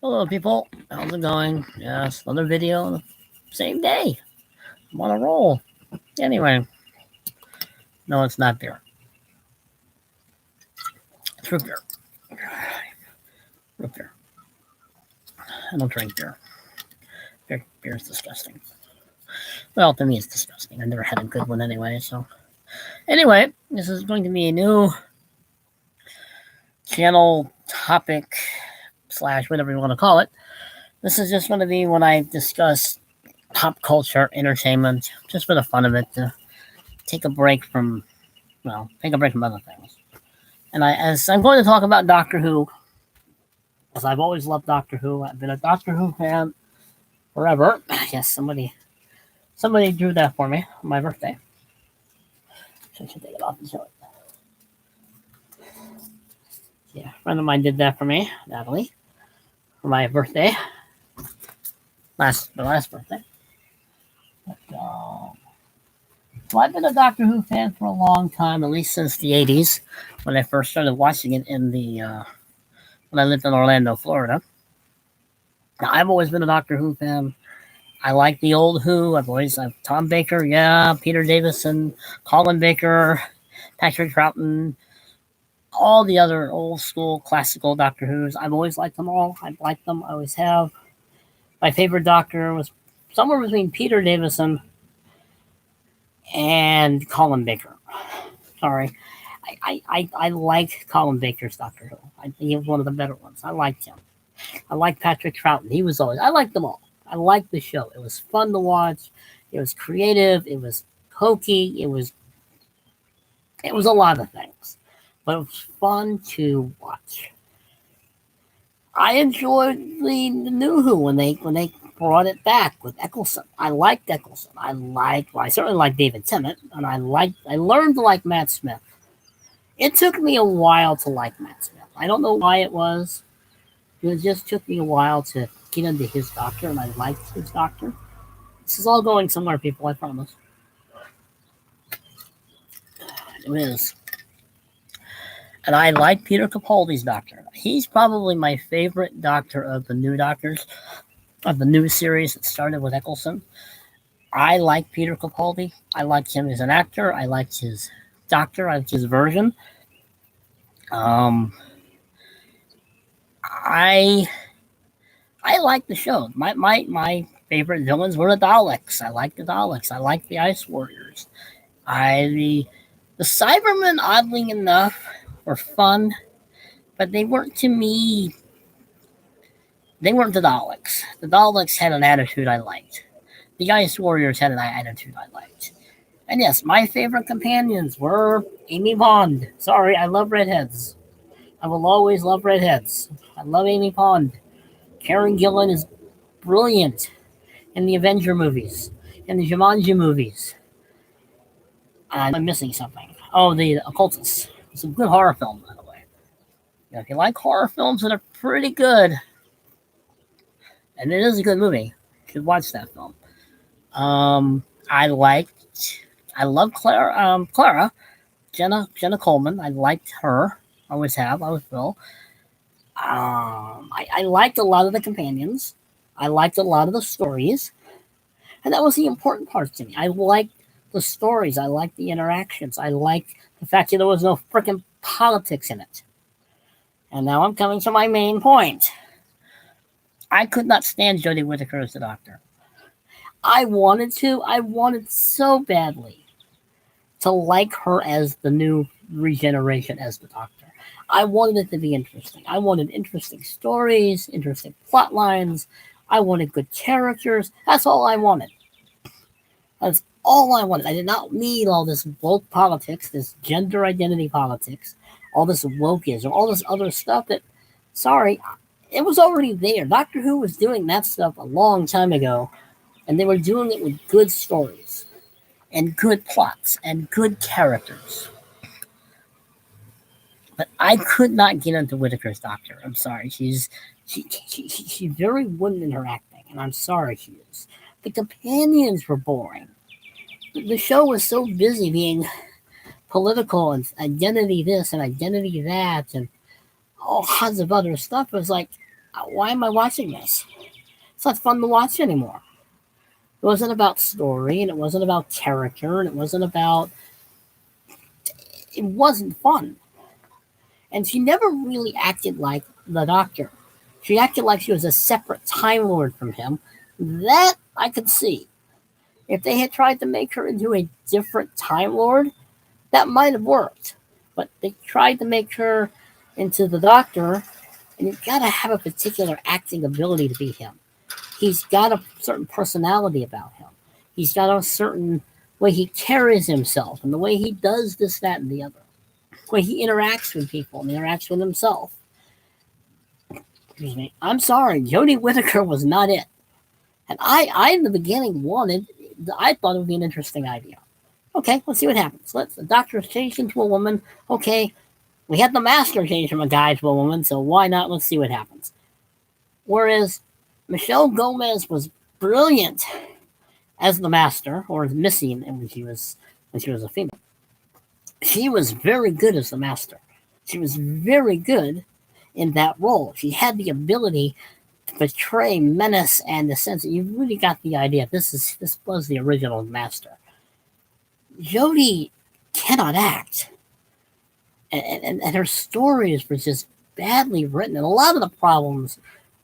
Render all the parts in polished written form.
Hello, people. How's it going? Yes, another video on the same day. I'm on a roll. Anyway, no, it's not beer. It's root beer. Root beer. I don't drink beer. Beer is disgusting. Well, to me, it's disgusting. I never had a good one anyway. So, anyway, this is going to be a new channel topic / whatever you want to call it. This is just going to be when I discuss pop culture, entertainment, just for the fun of it, to take a break from other things. And as I'm going to talk about Doctor Who, because I've always loved Doctor Who. I've been a Doctor Who fan forever. Yes, somebody drew that for me on my birthday. So I should take it off and show it. Yeah, a friend of mine did that for me, Natalie, for my birthday. The last birthday. But, well, I've been a Doctor Who fan for a long time, at least since the 80s, when I first started watching it when I lived in Orlando, Florida. Now, I've always been a Doctor Who fan. I like the old Who. I've Tom Baker, yeah, Peter Davison, Colin Baker, Patrick Troughton, all the other old school classical Doctor Who's. I've always liked them all. I've liked them. I always have. My favorite Doctor was somewhere between Peter Davison and Colin Baker. Sorry. I like Colin Baker's Doctor Who. I think he was one of the better ones. I liked him. I liked Patrick Troughton. I liked them all. I liked the show. It was fun to watch. It was creative. It was hokey. It was a lot of things. But it was fun to watch. I enjoyed the new Who when they brought it back with Eccleston. I liked Eccleston. I certainly liked David Tennant, and I learned to like Matt Smith. It took me a while to like Matt Smith. I don't know why it was. It just took me a while to get into his Doctor, and I liked his Doctor. This is all going somewhere, people, I promise. It is. And I like Peter Capaldi's Doctor. He's probably my favorite Doctor of the new Doctors, of the new series that started with Eccleston. I like Peter Capaldi. I liked him as an actor. I liked his Doctor. I liked his version. I like the show. My favorite villains were the Daleks. I like the Daleks. I like the Ice Warriors. The Cybermen, oddly enough, were fun, but they weren't, to me, they weren't the Daleks. The Daleks had an attitude I liked. The Ice Warriors had an attitude I liked. And yes, my favorite companions were Amy Pond. Sorry, I love redheads. I will always love redheads. I love Amy Pond. Karen Gillan is brilliant in the Avenger movies, in the Jumanji movies. I'm missing something. Oh, the Occultists. It's a good horror film, by the way. Now, if you like horror films that are pretty good, and it is a good movie, you should watch that film. I love Clara, Jenna Coleman. I liked her. I always have. I always will. I liked a lot of the companions. I liked a lot of the stories. And that was the important part to me. I liked the stories. I liked the interactions. I liked the fact that there was no freaking politics in it. And now I'm coming to my main point. I could not stand Jodie Whittaker as the Doctor. I wanted so badly to like her as the new regeneration as the Doctor. I wanted it to be interesting. I wanted interesting stories, interesting plot lines. I wanted good characters. That's all I wanted. That's all I wanted. I did not need all this woke politics, this gender identity politics, all this wokeism, all this other stuff that, sorry, it was already there. Doctor Who was doing that stuff a long time ago, and they were doing it with good stories and good plots and good characters. But I could not get into Whittaker's Doctor. I'm sorry. She's very wooden in her acting, and I'm sorry she is. The companions were boring. The show was so busy being political and identity this and identity that and all kinds of other stuff. It was like, Why am I watching this? It's not fun to watch anymore. It wasn't about story, and it wasn't about character, and it wasn't fun. And she never really acted like the Doctor. She acted like she was a separate Time Lord from him. That I could see. If they had tried to make her into a different Time Lord, that might have worked. But they tried to make her into the Doctor, and you've got to have a particular acting ability to be him. He's got a certain personality about him. He's got a certain way he carries himself, and the way he does this, that, and the other. The way he interacts with people and interacts with himself. Excuse me. I'm sorry, Jodie Whittaker was not it. And I in the beginning I thought it would be an interesting idea. Okay, let's see what happens. The Doctor is changed into a woman. Okay, we had the Master change from a guy to a woman, so why not? Let's see what happens. Whereas Michelle Gomez was brilliant as the Master, or as Missy when she was a female. She was very good as the Master. She was very good in that role. She had the ability to portray menace and the sense that you really got the idea. This was the original Master. Jodie cannot act, and her stories were just badly written, and a lot of the problems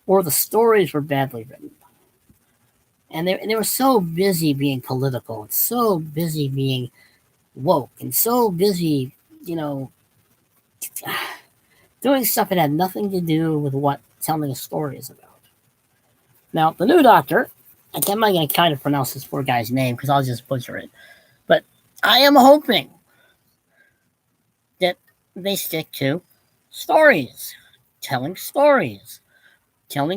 were the stories were badly written, and they were so busy being political, and so busy being woke, and so busy, doing stuff that had nothing to do with what telling a story is about. Now, the new Doctor, I'm not going to try to pronounce this poor guy's name because I'll just butcher it, but I am hoping that they stick to stories, telling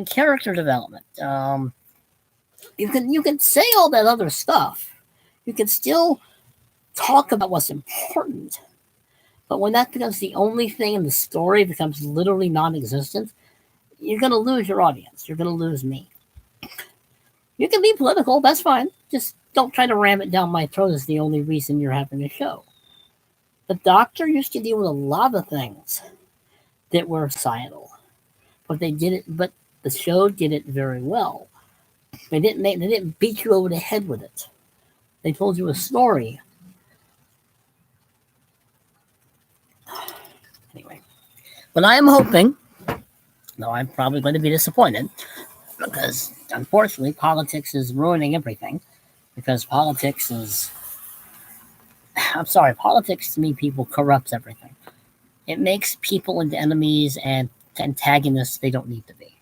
character development. You can say all that other stuff. You can still talk about what's important, but when that becomes the only thing in the story, becomes literally non-existent, you're going to lose your audience. You're going to lose me. You can be political, that's fine. Just don't try to ram it down my throat as the only reason you're having a show. The Doctor used to deal with a lot of things that were societal, but the show did it very well. They didn't beat you over the head with it. They told you a story. Anyway, but I am hoping, though I'm probably going to be disappointed, because unfortunately politics is ruining everything. Because politics to me, people corrupts everything. It makes people into enemies and antagonists they don't need to be.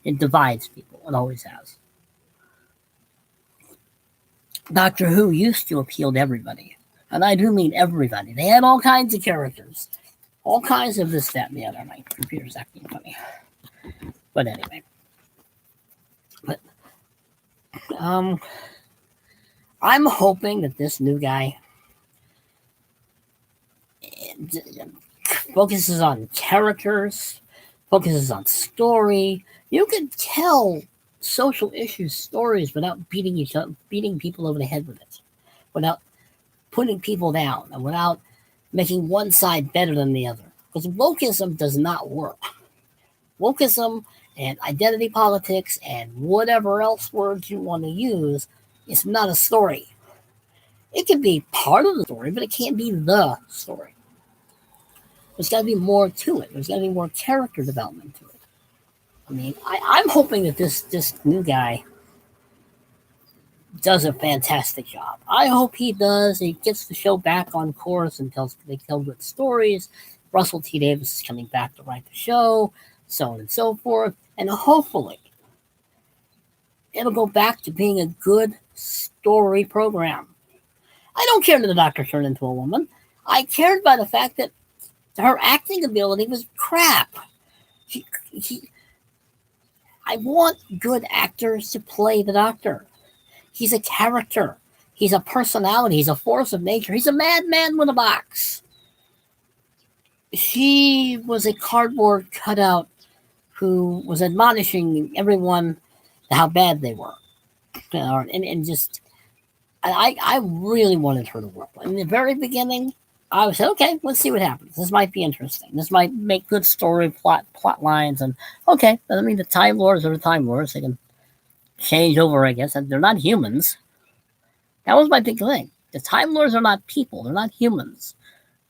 It divides people. It always has. Doctor Who used to appeal to everybody. And I do mean everybody. They had all kinds of characters. All kinds of this, that, and the other. My computer's acting funny. But anyway. I'm hoping that this new guy focuses on characters, focuses on story. You can tell social issues stories without beating people over the head with it, without putting people down, and without making one side better than the other. Because wokeism does not work. Wokeism and identity politics and whatever else words you want to use is not a story. It can be part of the story, but it can't be the story. There's got to be more to it. There's got to be more character development to it. I mean, I'm hoping that this new guy does a fantastic job. I hope he does. He gets the show back on course and they tell good stories. Russell T Davies is coming back to write the show, so on and so forth. And hopefully, it'll go back to being a good story program. I don't care that the Doctor turned into a woman. I cared by the fact that her acting ability was crap. I want good actors to play the Doctor. He's a character. He's a personality. He's a force of nature. He's a madman with a box. She was a cardboard cutout who was admonishing everyone how bad they were. And I really wanted her to work. In the very beginning, I was okay. Let's see what happens. This might be interesting. This might make good story plot lines. And okay, I mean the Time Lords are the Time Lords. They can change over, I guess. And they're not humans. That was my big thing. The Time Lords are not people. They're not humans.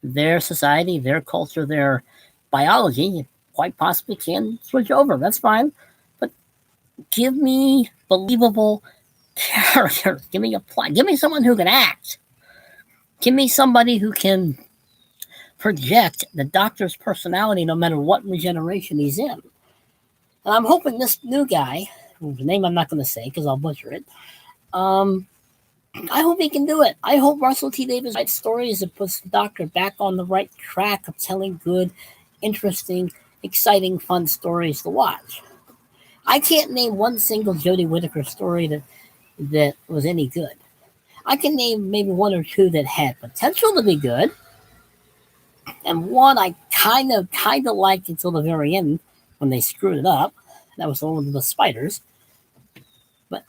Their society, their culture, their biology quite possibly can switch over. That's fine. But give me believable characters. Give me a plot. Give me someone who can act. Give me somebody who can project the Doctor's personality no matter what regeneration he's in. And I'm hoping this new guy, whose name I'm not going to say because I'll butcher it, I hope he can do it. I hope Russell T Davies writes stories that puts the Doctor back on the right track of telling good, interesting, exciting, fun stories to watch. I can't name one single Jodie Whittaker story that was any good. I can name maybe one or two that had potential to be good, and one I kind of liked until the very end when they screwed it up. That was the one with the spiders. But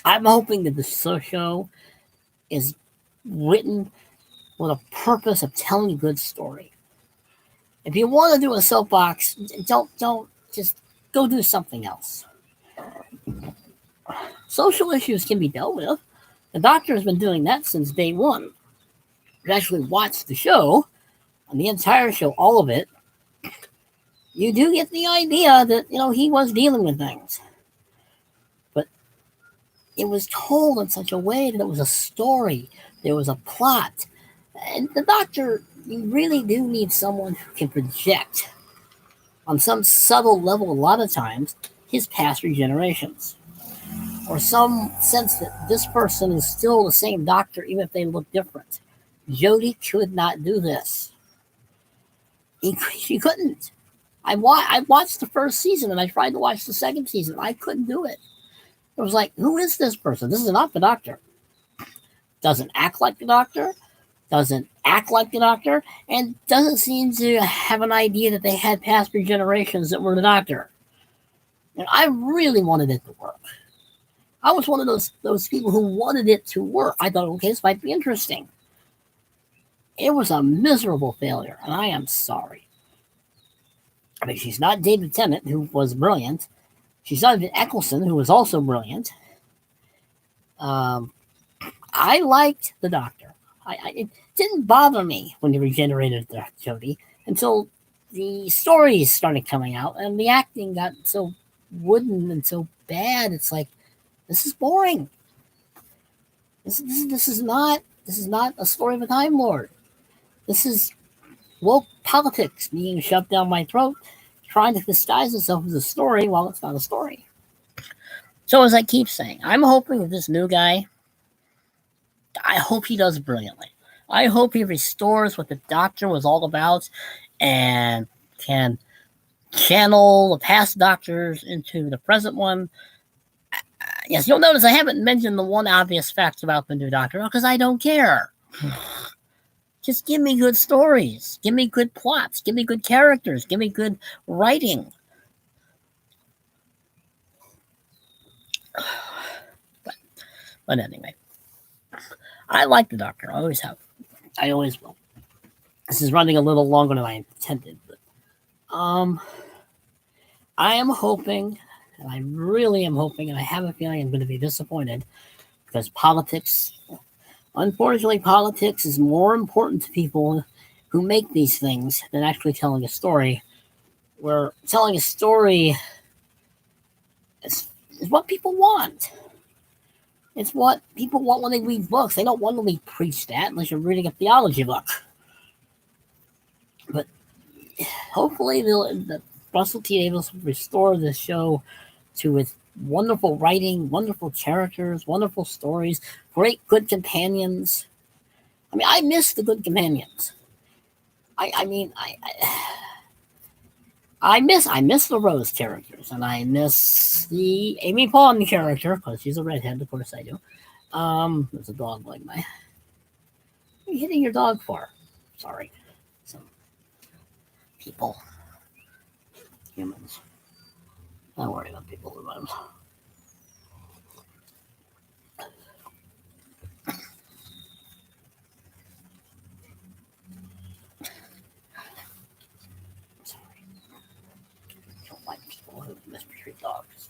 I'm hoping that the show is written with a purpose of telling a good story. If you want to do a soapbox, don't just go do something else. Social issues can be dealt with. The Doctor has been doing that since day one. You actually watch the show, and the entire show, all of it, you do get the idea that, he was dealing with things. But it was told in such a way that it was a story. There was a plot. And the Doctor, you really do need someone who can project, on some subtle level, a lot of times, his past regenerations. Or some sense that this person is still the same Doctor, even if they look different. Jodie could not do this. She couldn't. I watched the first season and I tried to watch the second season. I couldn't do it. It was like, who is this person? This is not the Doctor. Doesn't act like the Doctor. Doesn't act like the Doctor. And doesn't seem to have an idea that they had past regenerations that were the Doctor. And I really wanted it to work. I was one of those people who wanted it to work. I thought, okay, this might be interesting. It was a miserable failure, and I am sorry. I mean, she's not David Tennant, who was brilliant. She's not even Eccleston, who was also brilliant. I liked the Doctor. It didn't bother me when they regenerated Jodie until the stories started coming out and the acting got so wooden and so bad. It's like, this is boring. This is not a story of a Time Lord. This is woke politics being shoved down my throat, trying to disguise itself as a story while it's not a story. So as I keep saying, I'm hoping that this new guy, I hope he does brilliantly. I hope he restores what the Doctor was all about and can channel the past Doctors into the present one. Yes, you'll notice I haven't mentioned the one obvious fact about the new Doctor because I don't care. Just give me good stories. Give me good plots. Give me good characters. Give me good writing. But anyway, I like the Doctor. I always have. I always will. This is running a little longer than I intended, but I am hoping, and I really am hoping, and I have a feeling I'm going to be disappointed because unfortunately, politics is more important to people who make these things than actually telling a story. Where telling a story is what people want. It's what people want when they read books. They don't want to be preached at unless you're reading a theology book. But hopefully, the Russell T Davies will restore the show to its wonderful writing, wonderful characters, wonderful stories, great good companions. I mean, I miss the good companions. I miss the Rose characters, and I miss the Amy Pond character because she's a redhead. Of course, I do. There's a dog going by. What are you hitting your dog for? Sorry, some people, humans. Don't worry about people who run. Mystery dogs.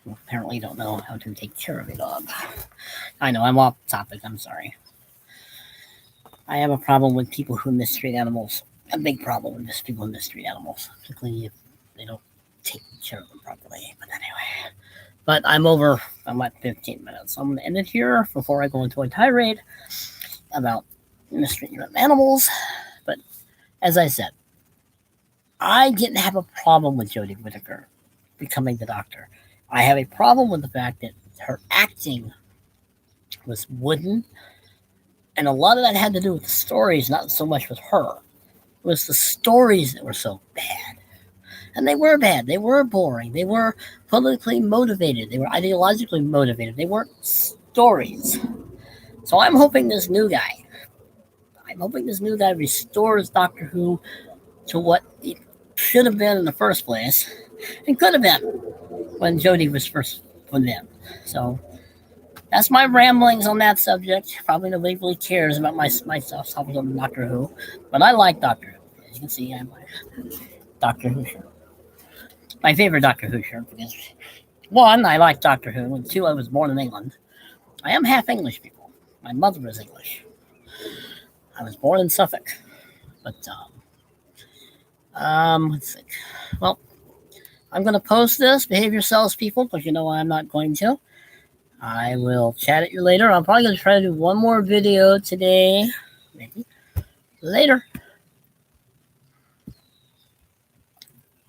Well, apparently don't know how to take care of a dog. I know, I'm off topic. I'm sorry. I have a problem with people who mistreat animals. A big problem with people who mistreat animals, particularly if they don't take care of them properly. But anyway, I'm at 15 minutes. So I'm going to end it here before I go into a tirade about mistreating animals. But as I said, I didn't have a problem with Jodie Whittaker becoming the Doctor. I have a problem with the fact that her acting was wooden, and a lot of that had to do with the stories, not so much with her. It was the stories that were so bad. And they were bad. They were boring. They were politically motivated. They were ideologically motivated. They weren't stories. So I'm hoping this new guy restores Doctor Who to what it should have been in the first place, and could have been when Jodie was first put in. So that's my ramblings on that subject. Probably nobody really cares about myself talking about Doctor Who, but I like Doctor Who. As you can see, I like Doctor Who shirt. My favorite Doctor Who shirt because, one, I like Doctor Who, and two, I was born in England. I am half English, people. My mother was English. I was born in Suffolk, but let's think. Well, I'm going to post this. Behave yourselves, people, because you know I'm not going to. I will chat at you later. I'm probably going to try to do one more video today. Maybe. Later.